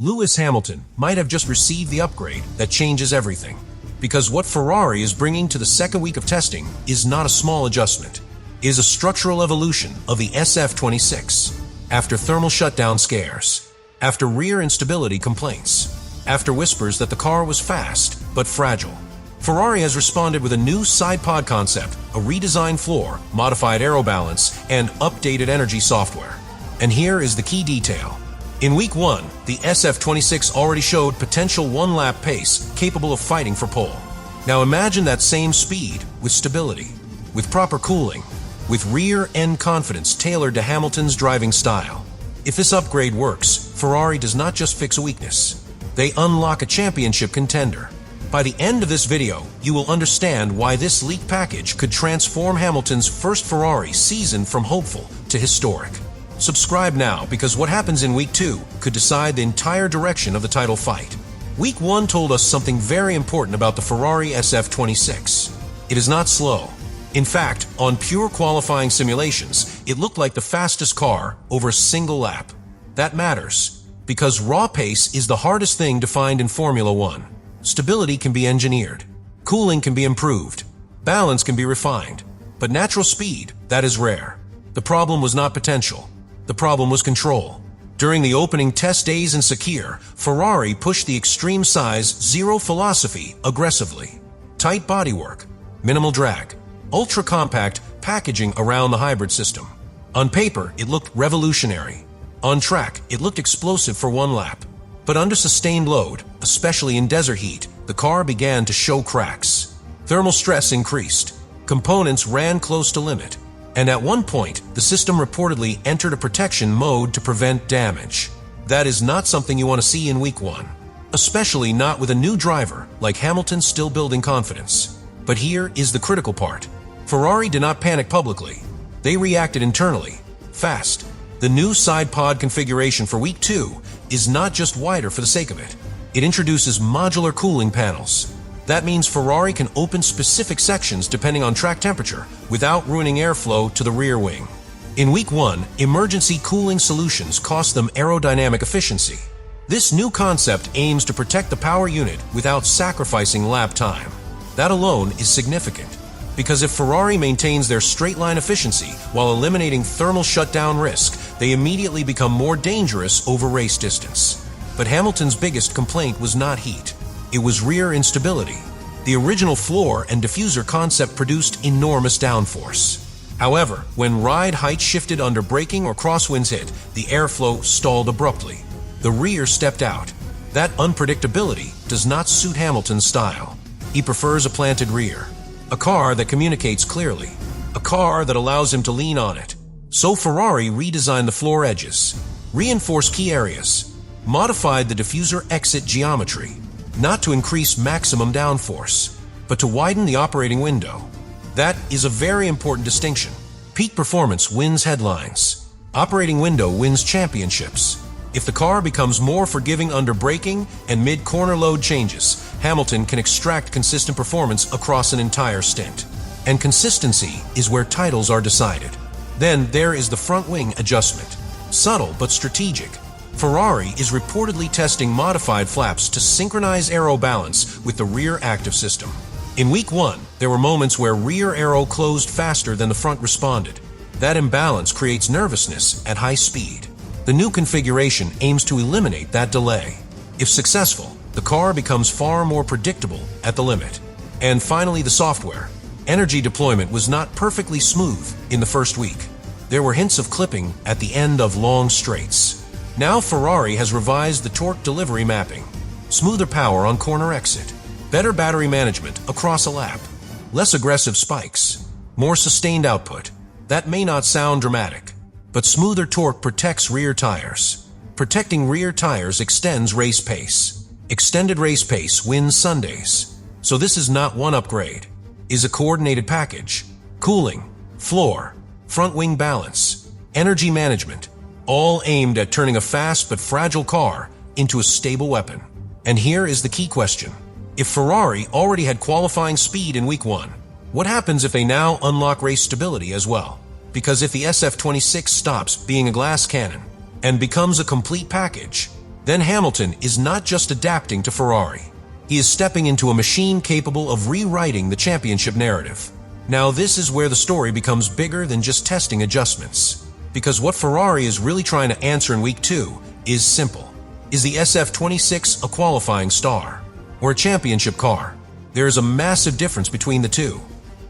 Lewis Hamilton might have just received the upgrade that changes everything. Because what Ferrari is bringing to the second week of testing is not a small adjustment. It is a structural evolution of the SF-26. After thermal shutdown scares, after rear instability complaints, after whispers that the car was fast but fragile, Ferrari has responded with a new sidepod concept, a redesigned floor, modified aero balance, and updated energy software. And here is the key detail. In week 1, the SF-26 already showed potential one-lap pace capable of fighting for pole. Now imagine that same speed with stability, with proper cooling, with rear-end confidence tailored to Hamilton's driving style. If this upgrade works, Ferrari does not just fix a weakness. They unlock a championship contender. By the end of this video, you will understand why this leaked package could transform Hamilton's first Ferrari season from hopeful to historic. Subscribe now, because what happens in Week 2 could decide the entire direction of the title fight. Week 1 told us something very important about the Ferrari SF-26. It is not slow. In fact, on pure qualifying simulations, it looked like the fastest car over a single lap. That matters, because raw pace is the hardest thing to find in Formula 1. Stability can be engineered, cooling can be improved, balance can be refined, but natural speed, that is rare. The problem was not potential. The problem was control. During the opening test days in Sakhir, Ferrari pushed the extreme size, zero philosophy aggressively. Tight bodywork, minimal drag, ultra-compact packaging around the hybrid system. On paper, it looked revolutionary. On track, it looked explosive for one lap. But under sustained load, especially in desert heat, the car began to show cracks. Thermal stress increased. Components ran close to limit. And at one point, the system reportedly entered a protection mode to prevent damage. That is not something you want to see in week 1. Especially not with a new driver like Hamilton still building confidence. But here is the critical part. Ferrari did not panic publicly. They reacted internally, fast. The new side pod configuration for week 2 is not just wider for the sake of it. It introduces modular cooling panels. That means Ferrari can open specific sections depending on track temperature without ruining airflow to the rear wing. In week 1, emergency cooling solutions cost them aerodynamic efficiency. This new concept aims to protect the power unit without sacrificing lap time. That alone is significant, because if Ferrari maintains their straight-line efficiency while eliminating thermal shutdown risk, they immediately become more dangerous over race distance. But Hamilton's biggest complaint was not heat. It was rear instability. The original floor and diffuser concept produced enormous downforce. However, when ride height shifted under braking or crosswinds hit, the airflow stalled abruptly. The rear stepped out. That unpredictability does not suit Hamilton's style. He prefers a planted rear, a car that communicates clearly, a car that allows him to lean on it. So Ferrari redesigned the floor edges, reinforced key areas, modified the diffuser exit geometry, not to increase maximum downforce, but to widen the operating window. That is a very important distinction. Peak performance wins headlines. Operating window wins championships. If the car becomes more forgiving under braking and mid-corner load changes, Hamilton can extract consistent performance across an entire stint. And consistency is where titles are decided. Then there is the front wing adjustment. Subtle but strategic. Ferrari is reportedly testing modified flaps to synchronize aero balance with the rear active system. In week 1, there were moments where rear aero closed faster than the front responded. That imbalance creates nervousness at high speed. The new configuration aims to eliminate that delay. If successful, the car becomes far more predictable at the limit. And finally, the software. Energy deployment was not perfectly smooth in the first week. There were hints of clipping at the end of long straights. Now Ferrari has revised the torque delivery mapping. Smoother power on corner exit. Better battery management across a lap. Less aggressive spikes. More sustained output. That may not sound dramatic, but smoother torque protects rear tires. Protecting rear tires extends race pace. Extended race pace wins Sundays. So this is not one upgrade. It is a coordinated package. Cooling, floor, front wing balance, energy management, all aimed at turning a fast but fragile car into a stable weapon. And here is the key question. If Ferrari already had qualifying speed in week 1, what happens if they now unlock race stability as well? Because if the SF-26 stops being a glass cannon and becomes a complete package, then Hamilton is not just adapting to Ferrari. He is stepping into a machine capable of rewriting the championship narrative. Now this is where the story becomes bigger than just testing adjustments. Because what Ferrari is really trying to answer in Week 2 is simple. Is the SF-26 a qualifying star or a championship car? There is a massive difference between the two.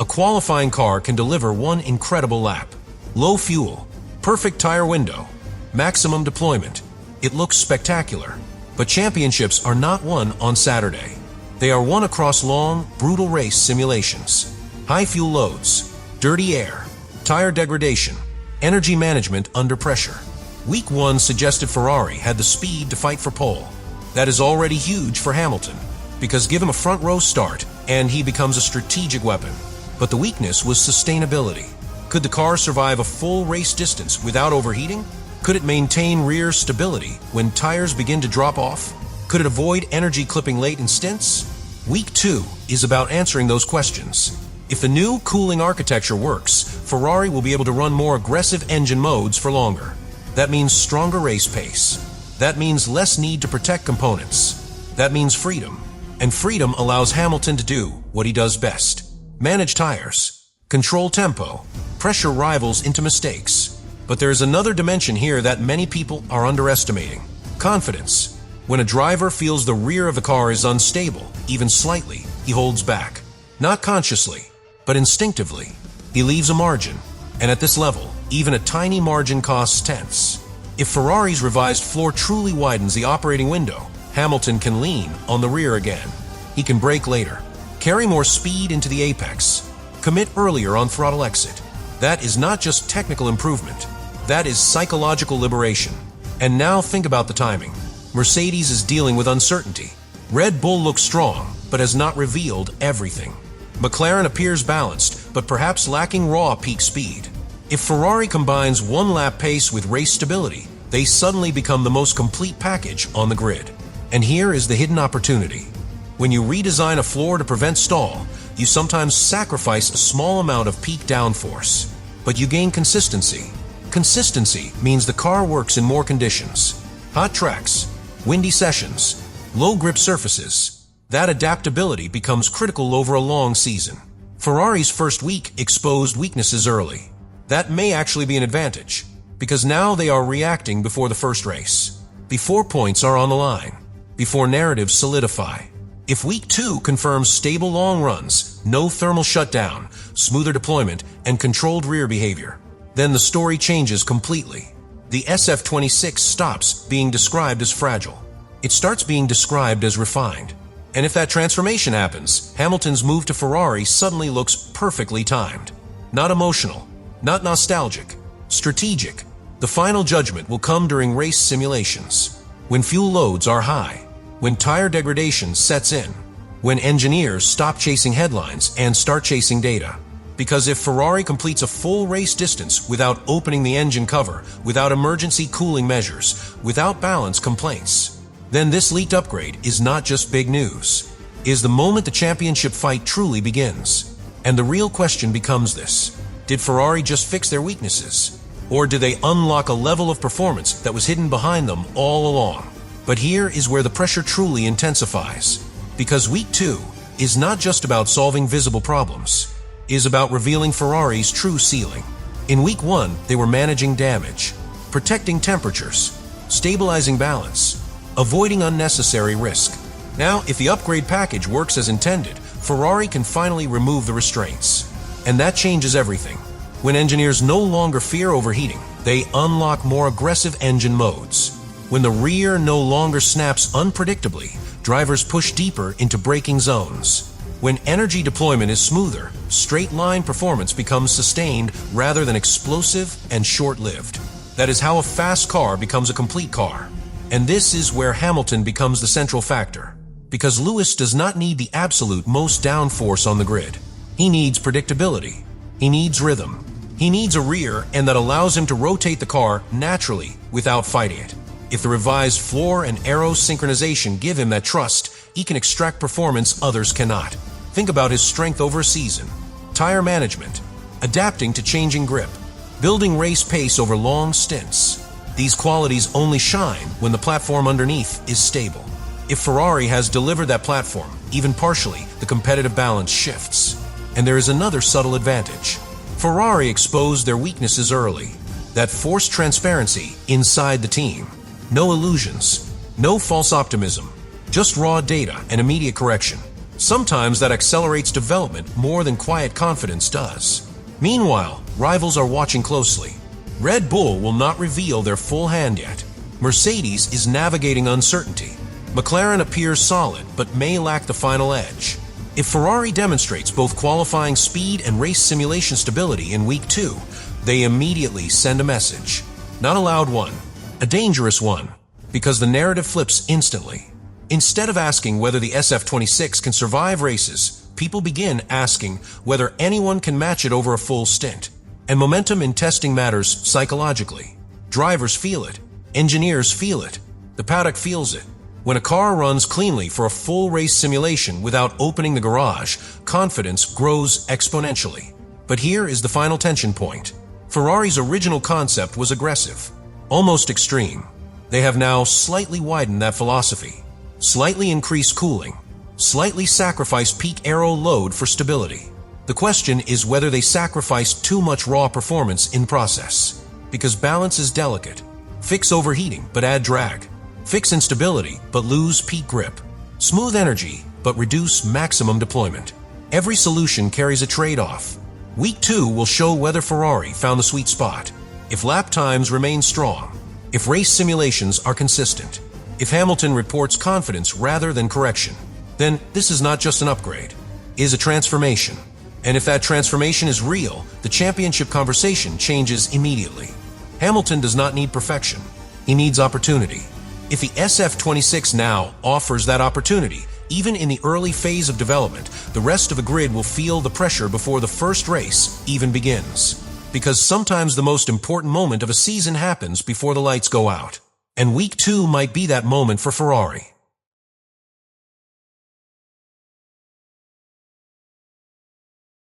A qualifying car can deliver one incredible lap. Low fuel, perfect tire window, maximum deployment. It looks spectacular. But championships are not won on Saturday. They are won across long, brutal race simulations. High fuel loads, dirty air, tire degradation, energy management under pressure. Week 1 suggested Ferrari had the speed to fight for pole. That is already huge for Hamilton, because give him a front row start and he becomes a strategic weapon. But the weakness was sustainability. Could the car survive a full race distance without overheating? Could it maintain rear stability when tires begin to drop off? Could it avoid energy clipping late in stints? Week 2 is about answering those questions. If the new cooling architecture works, Ferrari will be able to run more aggressive engine modes for longer. That means stronger race pace. That means less need to protect components. That means freedom. And freedom allows Hamilton to do what he does best. Manage tires, control tempo, pressure rivals into mistakes. But there is another dimension here that many people are underestimating. Confidence. When a driver feels the rear of the car is unstable, even slightly, he holds back. Not consciously, but instinctively. He leaves a margin. And at this level, even a tiny margin costs tenths. If Ferrari's revised floor truly widens the operating window, Hamilton can lean on the rear again. He can brake later, carry more speed into the apex, commit earlier on throttle exit. That is not just technical improvement. That is psychological liberation. And now think about the timing. Mercedes is dealing with uncertainty. Red Bull looks strong, but has not revealed everything. McLaren appears balanced, but perhaps lacking raw peak speed. If Ferrari combines one-lap pace with race stability, they suddenly become the most complete package on the grid. And here is the hidden opportunity. When you redesign a floor to prevent stall, you sometimes sacrifice a small amount of peak downforce, but you gain consistency. Consistency means the car works in more conditions. Hot tracks, windy sessions, low grip surfaces. That adaptability becomes critical over a long season. Ferrari's first week exposed weaknesses early. That may actually be an advantage, because now they are reacting before the first race, before points are on the line, before narratives solidify. If Week 2 confirms stable long runs, no thermal shutdown, smoother deployment, and controlled rear behavior, then the story changes completely. The SF-26 stops being described as fragile. It starts being described as refined. And if that transformation happens, Hamilton's move to Ferrari suddenly looks perfectly timed. Not emotional, not nostalgic, strategic. The final judgment will come during race simulations, when fuel loads are high, when tire degradation sets in, when engineers stop chasing headlines and start chasing data. Because if Ferrari completes a full race distance without opening the engine cover, without emergency cooling measures, without balance complaints, then this leaked upgrade is not just big news. It is the moment the championship fight truly begins. And the real question becomes this: did Ferrari just fix their weaknesses? Or did they unlock a level of performance that was hidden behind them all along? But here is where the pressure truly intensifies. Because Week 2 is not just about solving visible problems. It is about revealing Ferrari's true ceiling. In Week 1, they were managing damage, protecting temperatures, stabilizing balance, avoiding unnecessary risk. Now, if the upgrade package works as intended, Ferrari can finally remove the restraints. And that changes everything. When engineers no longer fear overheating, they unlock more aggressive engine modes. When the rear no longer snaps unpredictably, drivers push deeper into braking zones. When energy deployment is smoother, straight-line performance becomes sustained rather than explosive and short-lived. That is how a fast car becomes a complete car. And this is where Hamilton becomes the central factor. Because Lewis does not need the absolute most downforce on the grid. He needs predictability. He needs rhythm. He needs a rear and that allows him to rotate the car naturally without fighting it. If the revised floor and aero synchronization give him that trust, he can extract performance others cannot. Think about his strength over a season, tire management, adapting to changing grip, building race pace over long stints. These qualities only shine when the platform underneath is stable. If Ferrari has delivered that platform, even partially, the competitive balance shifts. And there is another subtle advantage. Ferrari exposed their weaknesses early. That forced transparency inside the team. No illusions, no false optimism, just raw data and immediate correction. Sometimes that accelerates development more than quiet confidence does. Meanwhile, rivals are watching closely. Red Bull will not reveal their full hand yet. Mercedes is navigating uncertainty. McLaren appears solid but may lack the final edge. If Ferrari demonstrates both qualifying speed and race simulation stability in Week 2, they immediately send a message. Not a loud one, a dangerous one, because the narrative flips instantly. Instead of asking whether the SF-26 can survive races, people begin asking whether anyone can match it over a full stint. And momentum in testing matters psychologically. Drivers feel it. Engineers feel it. The paddock feels it. When a car runs cleanly for a full race simulation without opening the garage, confidence grows exponentially. But here is the final tension point. Ferrari's original concept was aggressive, almost extreme. They have now slightly widened that philosophy, slightly increased cooling, slightly sacrificed peak aero load for stability. The question is whether they sacrificed too much raw performance in process. Because balance is delicate. Fix overheating, but add drag. Fix instability, but lose peak grip. Smooth energy, but reduce maximum deployment. Every solution carries a trade-off. Week 2 will show whether Ferrari found the sweet spot. If lap times remain strong. If race simulations are consistent. If Hamilton reports confidence rather than correction. Then this is not just an upgrade. It is a transformation. And if that transformation is real, the championship conversation changes immediately. Hamilton does not need perfection. He needs opportunity. If the SF-26 now offers that opportunity, even in the early phase of development, the rest of the grid will feel the pressure before the first race even begins. Because sometimes the most important moment of a season happens before the lights go out. And Week 2 might be that moment for Ferrari.